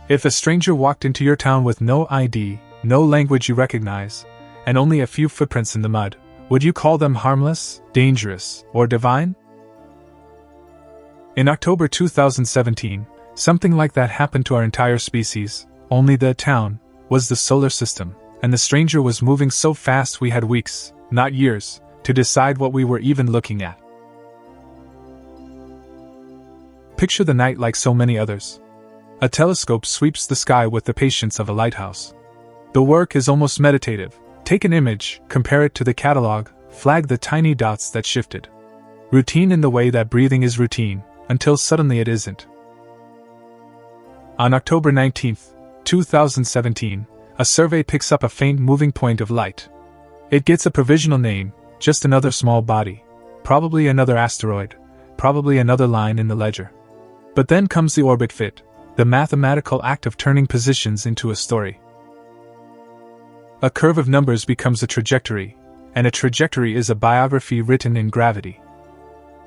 If a stranger walked into your town with no ID, no language you recognize, and only a few footprints in the mud, would you call them harmless, dangerous, or divine? In October 2017, something like that happened to our entire species, only the town was the solar system, and the stranger was moving so fast we had weeks, not years, to decide what we were even looking at. Picture the night like so many others. A telescope sweeps the sky with the patience of a lighthouse. The work is almost meditative. Take an image, compare it to the catalog, flag the tiny dots that shifted. Routine in the way that breathing is routine, until suddenly it isn't. On October 19, 2017, a survey picks up a faint moving point of light. It gets a provisional name, just another small body, probably another asteroid, probably another line in the ledger. But then comes the orbit fit, the mathematical act of turning positions into a story. A curve of numbers becomes a trajectory, and a trajectory is a biography written in gravity.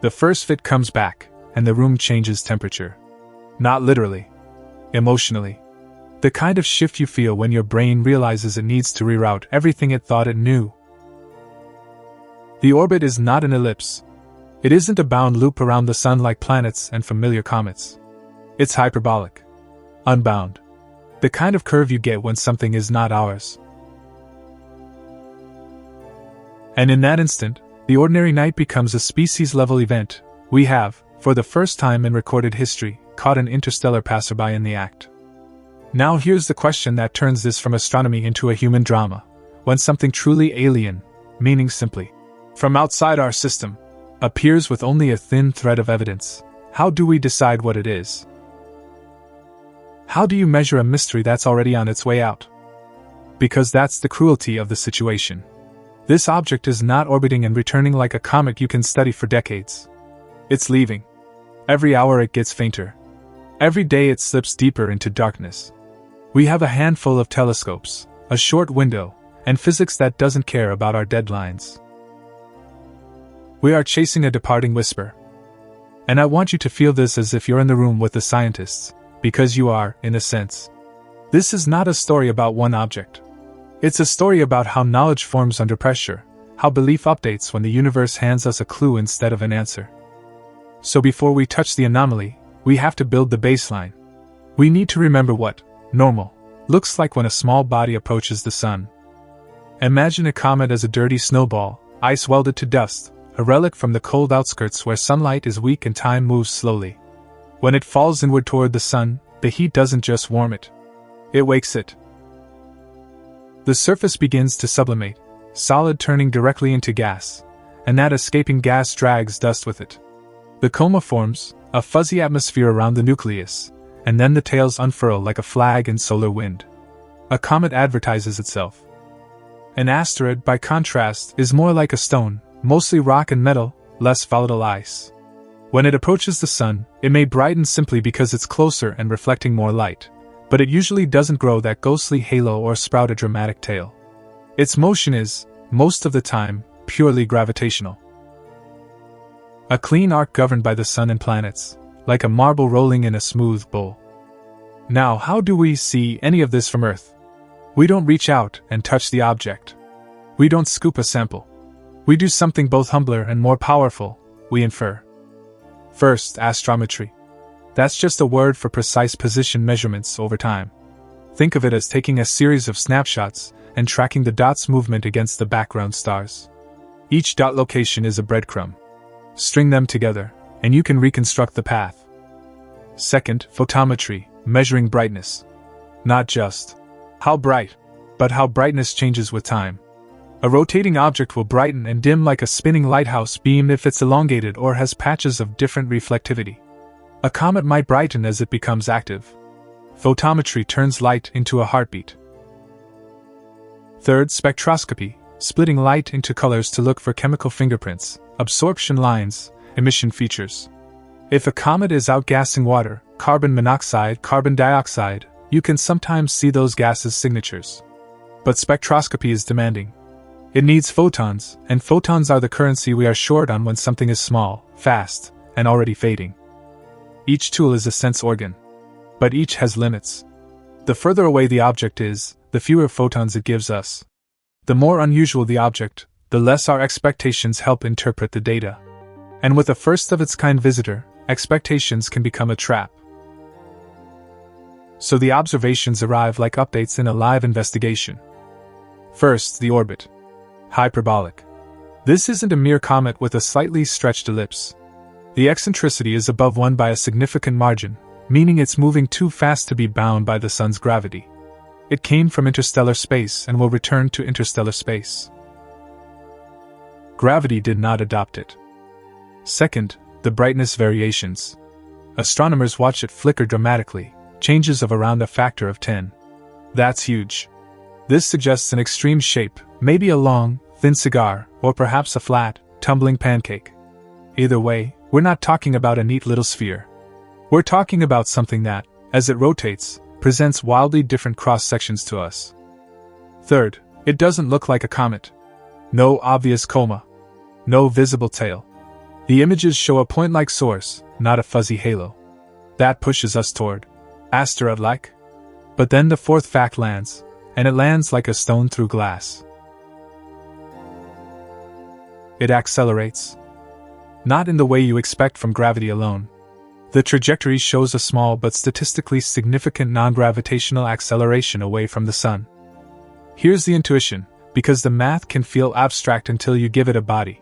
The first fit comes back, and the room changes temperature. Not literally. Emotionally. The kind of shift you feel when your brain realizes it needs to reroute everything it thought it knew. The orbit is not an ellipse. It isn't a bound loop around the sun like planets and familiar comets. It's hyperbolic. Unbound. The kind of curve you get when something is not ours. And in that instant, the ordinary night becomes a species-level event. We have, for the first time in recorded history, caught an interstellar passerby in the act. Now here's the question that turns this from astronomy into a human drama. When something truly alien, meaning simply from outside our system, appears with only a thin thread of evidence, how do we decide what it is? How do you measure a mystery that's already on its way out? Because that's the cruelty of the situation. This object is not orbiting and returning like a comet you can study for decades. It's leaving. Every hour it gets fainter. Every day it slips deeper into darkness. We have a handful of telescopes, a short window, and physics that doesn't care about our deadlines. We are chasing a departing whisper. And I want you to feel this as if you're in the room with the scientists, because you are, in a sense. This is not a story about one object. It's a story about how knowledge forms under pressure, how belief updates when the universe hands us a clue instead of an answer. So before we touch the anomaly, we have to build the baseline. We need to remember what normal looks like when a small body approaches the sun. Imagine a comet as a dirty snowball, ice welded to dust, a relic from the cold outskirts where sunlight is weak and time moves slowly. When it falls inward toward the sun, the heat doesn't just warm it. It wakes it. The surface begins to sublimate, solid turning directly into gas, and that escaping gas drags dust with it. The coma forms, a fuzzy atmosphere around the nucleus, and then the tails unfurl like a flag in solar wind. A comet advertises itself. An asteroid, by contrast, is more like a stone, mostly rock and metal, less volatile ice. When it approaches the sun, it may brighten simply because it's closer and reflecting more light, but it usually doesn't grow that ghostly halo or sprout a dramatic tail. Its motion is, most of the time, purely gravitational. A clean arc governed by the sun and planets, like a marble rolling in a smooth bowl. Now, how do we see any of this from Earth? We don't reach out and touch the object. We don't scoop a sample. We do something both humbler and more powerful, we infer. First, astrometry. That's just a word for precise position measurements over time. Think of it as taking a series of snapshots and tracking the dots' movement against the background stars. Each dot location is a breadcrumb. String them together, and you can reconstruct the path. Second, photometry, measuring brightness. Not just how bright, but how brightness changes with time. A rotating object will brighten and dim like a spinning lighthouse beam if it's elongated or has patches of different reflectivity. A comet might brighten as it becomes active. Photometry turns light into a heartbeat. Third, spectroscopy, splitting light into colors to look for chemical fingerprints, absorption lines, emission features. If a comet is outgassing water, carbon monoxide, carbon dioxide, you can sometimes see those gases' signatures. But spectroscopy is demanding. It needs photons, and photons are the currency we are short on when something is small, fast, and already fading. Each tool is a sense organ. But each has limits. The further away the object is, the fewer photons it gives us. The more unusual the object, the less our expectations help interpret the data. And with a first-of-its-kind visitor, expectations can become a trap. So the observations arrive like updates in a live investigation. First, the orbit. Hyperbolic. This isn't a mere comet with a slightly stretched ellipse. The eccentricity is above 1 by a significant margin, meaning it's moving too fast to be bound by the sun's gravity. It came from interstellar space and will return to interstellar space. Gravity did not adopt it. Second, the brightness variations. Astronomers watch it flicker dramatically, changes of around a factor of 10. That's huge. This suggests an extreme shape, maybe a long, thin cigar, or perhaps a flat, tumbling pancake. Either way, we're not talking about a neat little sphere. We're talking about something that, as it rotates, presents wildly different cross-sections to us. Third, it doesn't look like a comet. No obvious coma. No visible tail. The images show a point-like source, not a fuzzy halo. That pushes us toward asteroid-like. But then the fourth fact lands, and it lands like a stone through glass. It accelerates. Not in the way you expect from gravity alone. The trajectory shows a small but statistically significant non-gravitational acceleration away from the sun. Here's the intuition, because the math can feel abstract until you give it a body.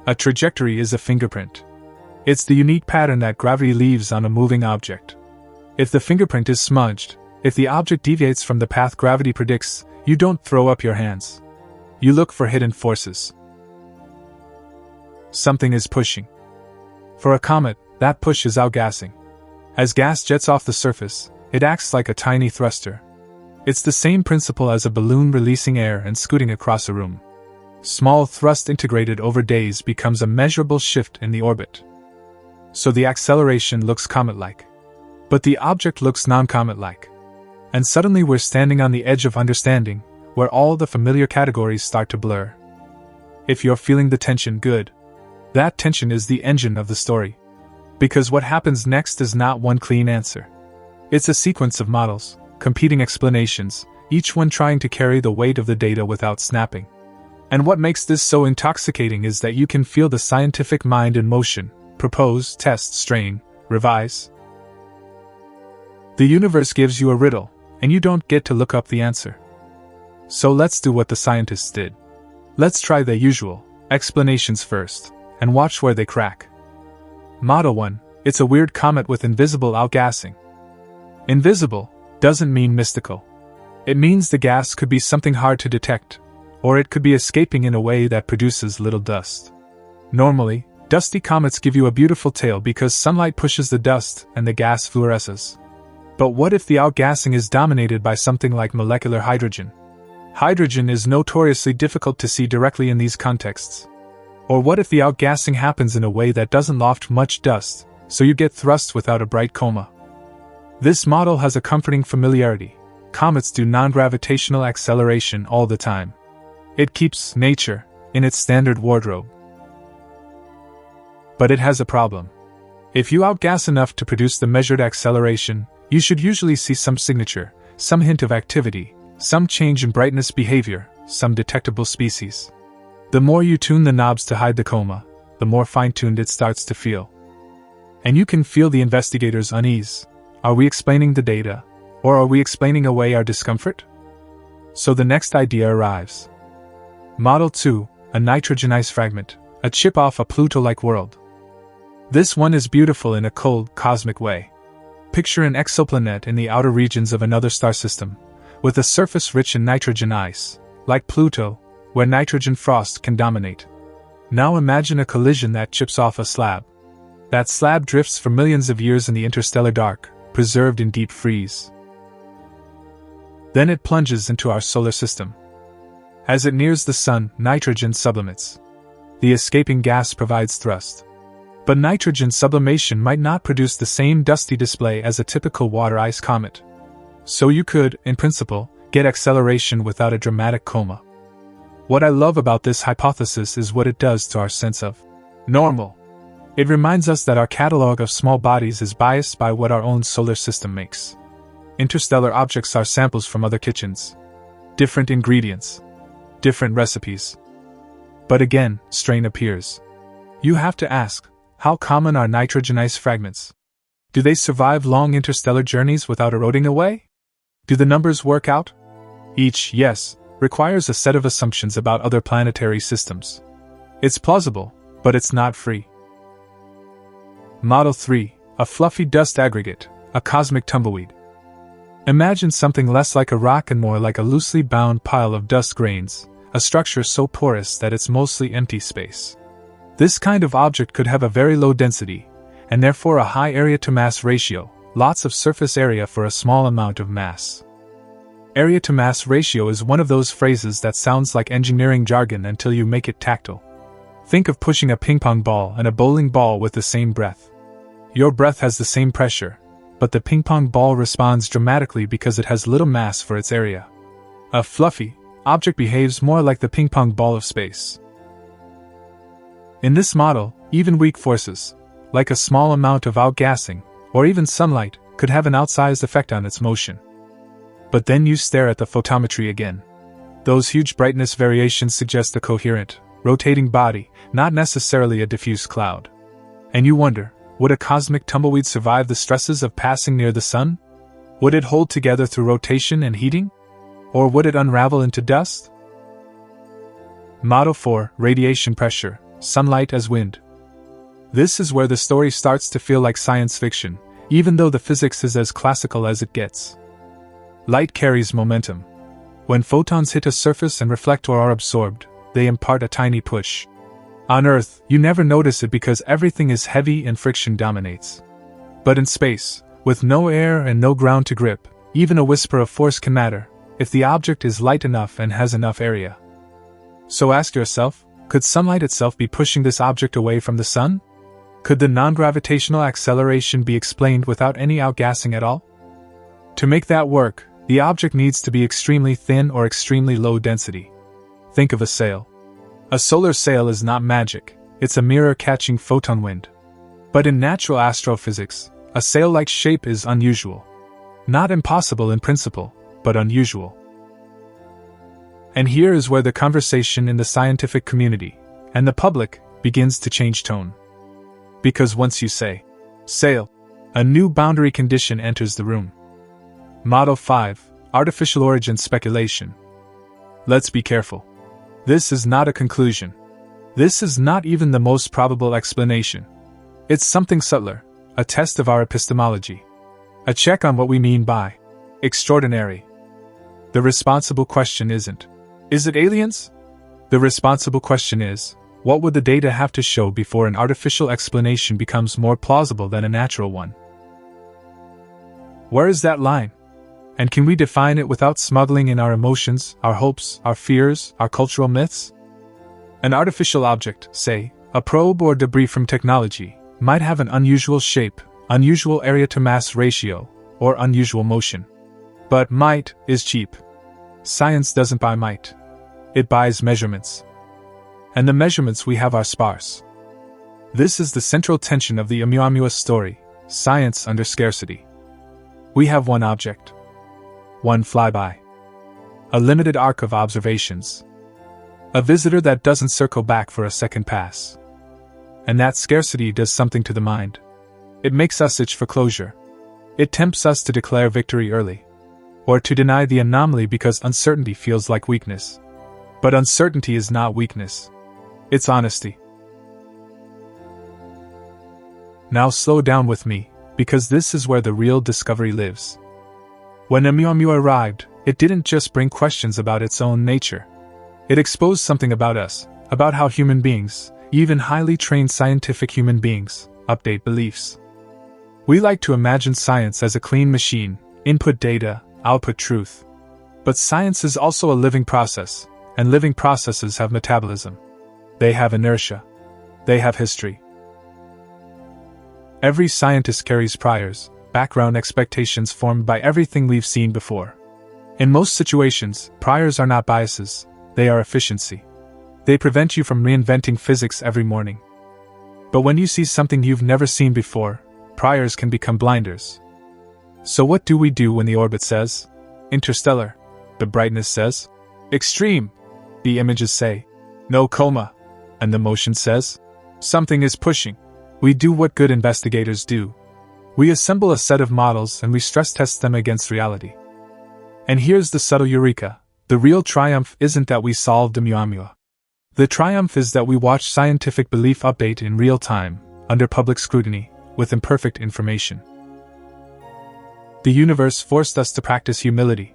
A trajectory is a fingerprint. It's the unique pattern that gravity leaves on a moving object. If the fingerprint is smudged, if the object deviates from the path gravity predicts, you don't throw up your hands. You look for hidden forces. Something is pushing. For a comet, that push is outgassing. As gas jets off the surface, it acts like a tiny thruster. It's the same principle as a balloon releasing air and scooting across a room. Small thrust integrated over days becomes a measurable shift in the orbit. So the acceleration looks comet-like. But the object looks non-comet-like. And suddenly we're standing on the edge of understanding, where all the familiar categories start to blur. If you're feeling the tension, good. That tension is the engine of the story. Because what happens next is not one clean answer. It's a sequence of models, competing explanations, each one trying to carry the weight of the data without snapping. And what makes this so intoxicating is that you can feel the scientific mind in motion: propose, test, strain, revise. The universe gives you a riddle, and you don't get to look up the answer. So let's do what the scientists did. Let's try the usual explanations first, and watch where they crack. Model 1, it's a weird comet with invisible outgassing. Invisible doesn't mean mystical. It means the gas could be something hard to detect, or it could be escaping in a way that produces little dust. Normally, dusty comets give you a beautiful tail because sunlight pushes the dust and the gas fluoresces. But what if the outgassing is dominated by something like molecular hydrogen? Hydrogen is notoriously difficult to see directly in these contexts. Or what if the outgassing happens in a way that doesn't loft much dust, so you get thrust without a bright coma? This model has a comforting familiarity. Comets do non-gravitational acceleration all the time. It keeps nature in its standard wardrobe. But it has a problem. If you outgas enough to produce the measured acceleration, you should usually see some signature, some hint of activity, some change in brightness behavior, some detectable species. The more you tune the knobs to hide the coma, the more fine-tuned it starts to feel. And you can feel the investigators' unease. Are we explaining the data, or are we explaining away our discomfort? So the next idea arrives. Model 2, a nitrogen ice fragment, a chip off a Pluto-like world. This one is beautiful in a cold, cosmic way. Picture an exoplanet in the outer regions of another star system, with a surface rich in nitrogen ice, like Pluto, where nitrogen frost can dominate. Now imagine a collision that chips off a slab. That slab drifts for millions of years in the interstellar dark, preserved in deep freeze. Then it plunges into our solar system. As it nears the sun, nitrogen sublimates. The escaping gas provides thrust. But nitrogen sublimation might not produce the same dusty display as a typical water ice comet. So you could, in principle, get acceleration without a dramatic coma. What I love about this hypothesis is what it does to our sense of normal. It reminds us that our catalog of small bodies is biased by what our own solar system makes. interstellar objects are samples from other kitchens. Different ingredients. Different recipes. But again, strain appears. You have to ask, how common are nitrogen ice fragments? Do they survive long interstellar journeys without eroding away? Do the numbers work out? Each, yes, requires a set of assumptions about other planetary systems. It's plausible, but it's not free. Model 3, a fluffy dust aggregate, a cosmic tumbleweed. Imagine something less like a rock and more like a loosely bound pile of dust grains, a structure so porous that it's mostly empty space. This kind of object could have a very low density, and therefore a high area-to-mass ratio, lots of surface area for a small amount of mass. Area-to-mass ratio is one of those phrases that sounds like engineering jargon until you make it tactile. Think of pushing a ping-pong ball and a bowling ball with the same breath. Your breath has the same pressure, but the ping-pong ball responds dramatically because it has little mass for its area. A fluffy object behaves more like the ping-pong ball of space. In this model, even weak forces, like a small amount of outgassing, or even sunlight, could have an outsized effect on its motion. But then you stare at the photometry again. Those huge brightness variations suggest a coherent, rotating body, not necessarily a diffuse cloud. And you wonder, would a cosmic tumbleweed survive the stresses of passing near the sun? Would it hold together through rotation and heating? Or would it unravel into dust? Model 4, radiation pressure, sunlight as wind. This is where the story starts to feel like science fiction, even though the physics is as classical as it gets. Light carries momentum. When photons hit a surface and reflect or are absorbed, they impart a tiny push. On Earth, you never notice it because everything is heavy and friction dominates. But in space, with no air and no ground to grip, even a whisper of force can matter, if the object is light enough and has enough area. So ask yourself, could sunlight itself be pushing this object away from the sun? Could the non-gravitational acceleration be explained without any outgassing at all? To make that work, the object needs to be extremely thin or extremely low density. Think of a sail. A solar sail is not magic, it's a mirror catching photon wind. But in natural astrophysics, a sail-like shape is unusual. Not impossible in principle, but unusual. And here is where the conversation in the scientific community, and the public, begins to change tone. Because once you say, sail, a new boundary condition enters the room. Model 5, artificial origin speculation. Let's be careful. This is not a conclusion. This is not even the most probable explanation. It's something subtler, a test of our epistemology. A check on what we mean by extraordinary. The responsible question isn't, is it aliens? The responsible question is, what would the data have to show before an artificial explanation becomes more plausible than a natural one? Where is that line? And can we define it without smuggling in our emotions, our hopes, our fears, our cultural myths? An artificial object, say, a probe or debris from technology, might have an unusual shape, unusual area-to-mass ratio, or unusual motion. But might is cheap. Science doesn't buy might. It buys measurements. And the measurements we have are sparse. This is the central tension of the Oumuamua story, science under scarcity. We have one object. One flyby. A limited arc of observations. A visitor that doesn't circle back for a second pass. And that scarcity does something to the mind. It makes us itch for closure. It tempts us to declare victory early. Or to deny the anomaly because uncertainty feels like weakness. But uncertainty is not weakness. It's honesty. Now slow down with me, because this is where the real discovery lives. When Oumuamua arrived, it didn't just bring questions about its own nature. It exposed something about us, about how human beings, even highly trained scientific human beings, update beliefs. We like to imagine science as a clean machine, input data, output truth. But science is also a living process, and living processes have metabolism. They have inertia. They have history. Every scientist carries priors, background expectations formed by everything we've seen before. In most situations, priors are not biases, they are efficiency. They prevent you from reinventing physics every morning. But when you see something you've never seen before, priors can become blinders. So what do we do when the orbit says, interstellar? The brightness says, extreme. The images say, no coma. And the motion says, something is pushing. We do what good investigators do. We assemble a set of models and we stress test them against reality. And here's the subtle eureka. The real triumph isn't that we solved Oumuamua. The triumph is that we watched scientific belief update in real time, under public scrutiny, with imperfect information. The universe forced us to practice humility.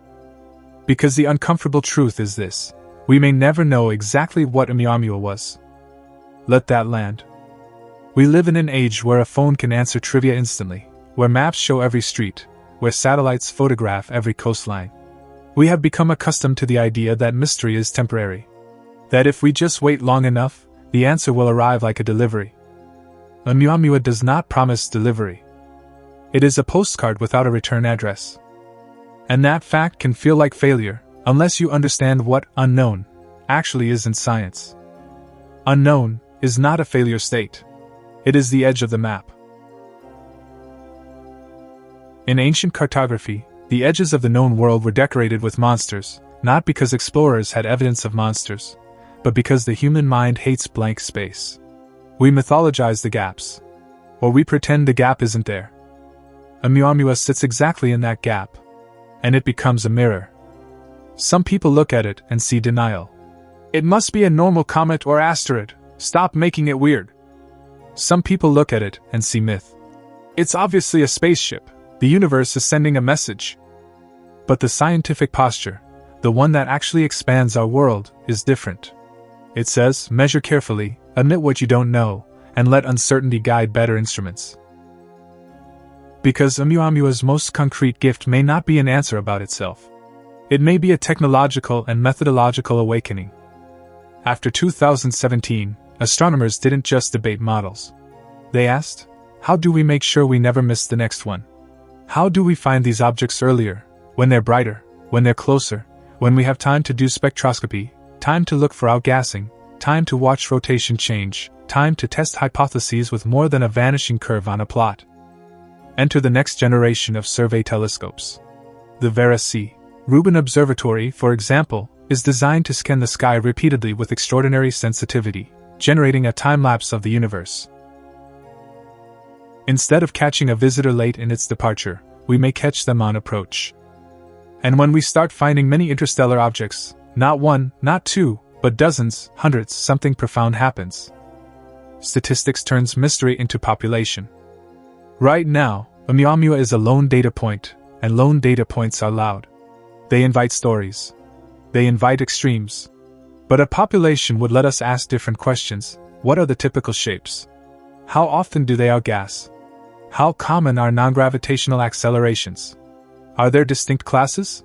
Because the uncomfortable truth is this: we may never know exactly what Oumuamua was. Let that land. We live in an age where a phone can answer trivia instantly, where maps show every street, where satellites photograph every coastline. We have become accustomed to the idea that mystery is temporary. That if we just wait long enough, the answer will arrive like a delivery. Oumuamua does not promise delivery. It is a postcard without a return address. And that fact can feel like failure, unless you understand what unknown actually is in science. Unknown is not a failure state. It is the edge of the map. In ancient cartography, the edges of the known world were decorated with monsters, not because explorers had evidence of monsters, but because the human mind hates blank space. We mythologize the gaps. Or we pretend the gap isn't there. Oumuamua sits exactly in that gap. And it becomes a mirror. Some people look at it and see denial. It must be a normal comet or asteroid. Stop making it weird. Some people look at it and see myth. It's obviously a spaceship. The universe is sending a message. But the scientific posture, the one that actually expands our world, is different. It says, measure carefully, admit what you don't know, and let uncertainty guide better instruments. Because Oumuamua's most concrete gift may not be an answer about itself. It may be a technological and methodological awakening. After 2017, astronomers didn't just debate models. They asked, how do we make sure we never miss the next one? How do we find these objects earlier, when they're brighter, when they're closer, when we have time to do spectroscopy, time to look for outgassing, time to watch rotation change, time to test hypotheses with more than a vanishing curve on a plot? Enter the next generation of survey telescopes. The Vera C. Rubin Observatory, for example, is designed to scan the sky repeatedly with extraordinary sensitivity, generating a time-lapse of the universe. Instead of catching a visitor late in its departure, we may catch them on approach. And when we start finding many interstellar objects, not one, not two, but dozens, hundreds, something profound happens. Statistics turns mystery into population. Right now, Oumuamua is a lone data point, and lone data points are loud. They invite stories. They invite extremes. But a population would let us ask different questions. What are the typical shapes? How often do they outgas? How common are non-gravitational accelerations? Are there distinct classes?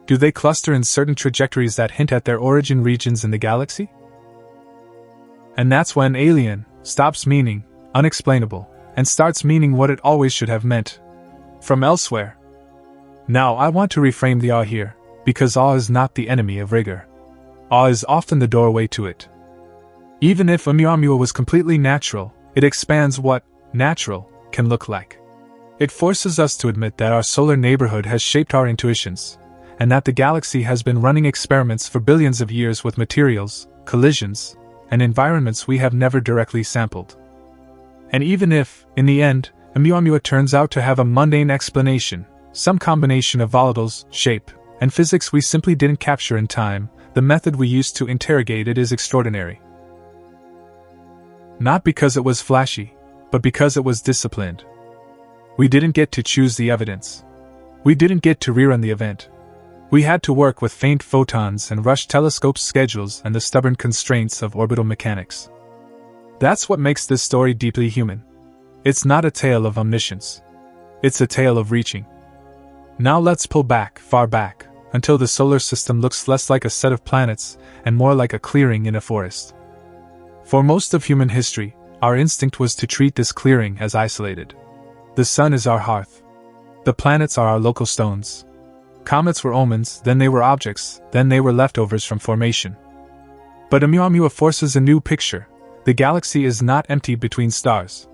Do they cluster in certain trajectories that hint at their origin regions in the galaxy? And that's when alien stops meaning unexplainable and starts meaning what it always should have meant: from elsewhere. Now I want to reframe the awe here, because awe is not the enemy of rigor. Awe is often the doorway to it. Even if Oumuamua was completely natural, it expands what natural can look like. It forces us to admit that our solar neighborhood has shaped our intuitions, and that the galaxy has been running experiments for billions of years with materials, collisions, and environments we have never directly sampled. And even if, in the end, Oumuamua turns out to have a mundane explanation, some combination of volatiles, shape, and physics we simply didn't capture in time, the method we used to interrogate it is extraordinary. Not because it was flashy, but because it was disciplined. We didn't get to choose the evidence. We didn't get to rerun the event. We had to work with faint photons and rush telescope schedules and the stubborn constraints of orbital mechanics. That's what makes this story deeply human. It's not a tale of omniscience. It's a tale of reaching. Now let's pull back, far back, until the solar system looks less like a set of planets and more like a clearing in a forest. For most of human history, our instinct was to treat this clearing as isolated. The sun is our hearth. The planets are our local stones. Comets were omens, then they were objects, then they were leftovers from formation. But Oumuamua forces a new picture. The galaxy is not empty between stars.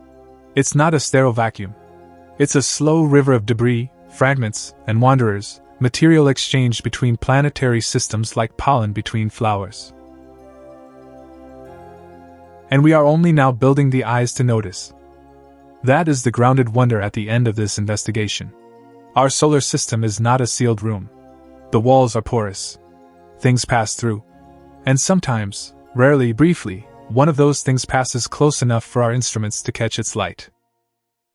It's not a sterile vacuum. It's a slow river of debris, fragments, and wanderers, material exchanged between planetary systems like pollen between flowers. And we are only now building the eyes to notice. That is the grounded wonder at the end of this investigation. Our solar system is not a sealed room. The walls are porous. Things pass through. And sometimes, rarely, briefly, one of those things passes close enough for our instruments to catch its light.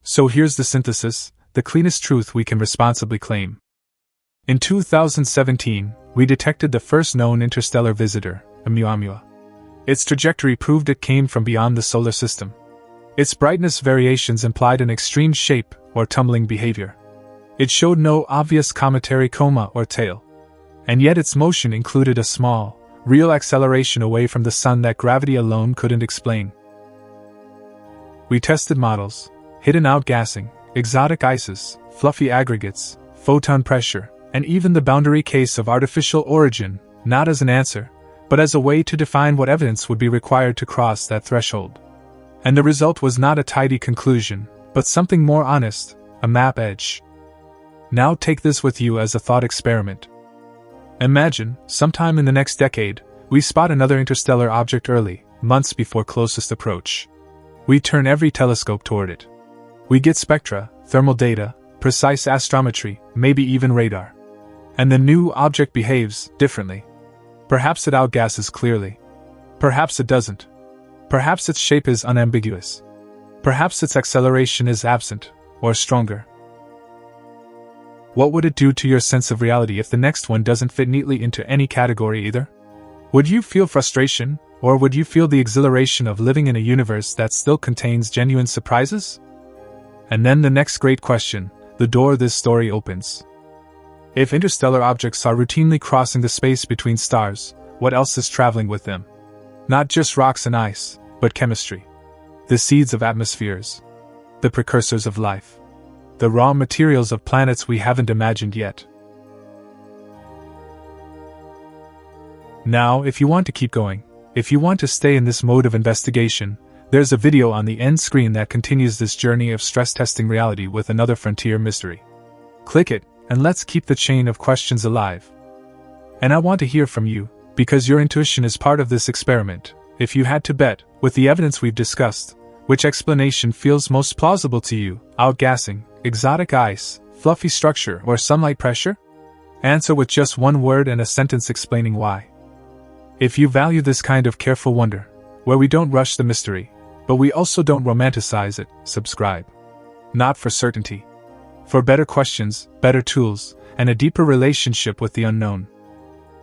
So here's the synthesis, the cleanest truth we can responsibly claim. In 2017, we detected the first known interstellar visitor, Oumuamua. Its trajectory proved it came from beyond the solar system. Its brightness variations implied an extreme shape or tumbling behavior. It showed no obvious cometary coma or tail. And yet its motion included a small, real acceleration away from the sun that gravity alone couldn't explain. We tested models, hidden outgassing, exotic ices, fluffy aggregates, photon pressure, and even the boundary case of artificial origin, not as an answer, but as a way to define what evidence would be required to cross that threshold. And the result was not a tidy conclusion, but something more honest, a map edge. Now take this with you as a thought experiment. Imagine, sometime in the next decade, we spot another interstellar object early, months before closest approach. We turn every telescope toward it. We get spectra, thermal data, precise astrometry, maybe even radar. And the new object behaves differently. Perhaps it outgasses clearly. Perhaps it doesn't. Perhaps its shape is unambiguous. Perhaps its acceleration is absent, or stronger. What would it do to your sense of reality if the next one doesn't fit neatly into any category either? Would you feel frustration, or would you feel the exhilaration of living in a universe that still contains genuine surprises? And then the next great question, the door this story opens. If interstellar objects are routinely crossing the space between stars, what else is traveling with them? Not just rocks and ice, but chemistry. The seeds of atmospheres. The precursors of life. The raw materials of planets we haven't imagined yet. Now, if you want to keep going, if you want to stay in this mode of investigation, there's a video on the end screen that continues this journey of stress testing reality with another frontier mystery. Click it, and let's keep the chain of questions alive. And I want to hear from you, because your intuition is part of this experiment. If you had to bet, with the evidence we've discussed, which explanation feels most plausible to you, outgassing, exotic ice, fluffy structure, or sunlight pressure? Answer with just one word and a sentence explaining why. If you value this kind of careful wonder, where we don't rush the mystery, but we also don't romanticize it, subscribe. Not for certainty. For better questions, better tools, and a deeper relationship with the unknown.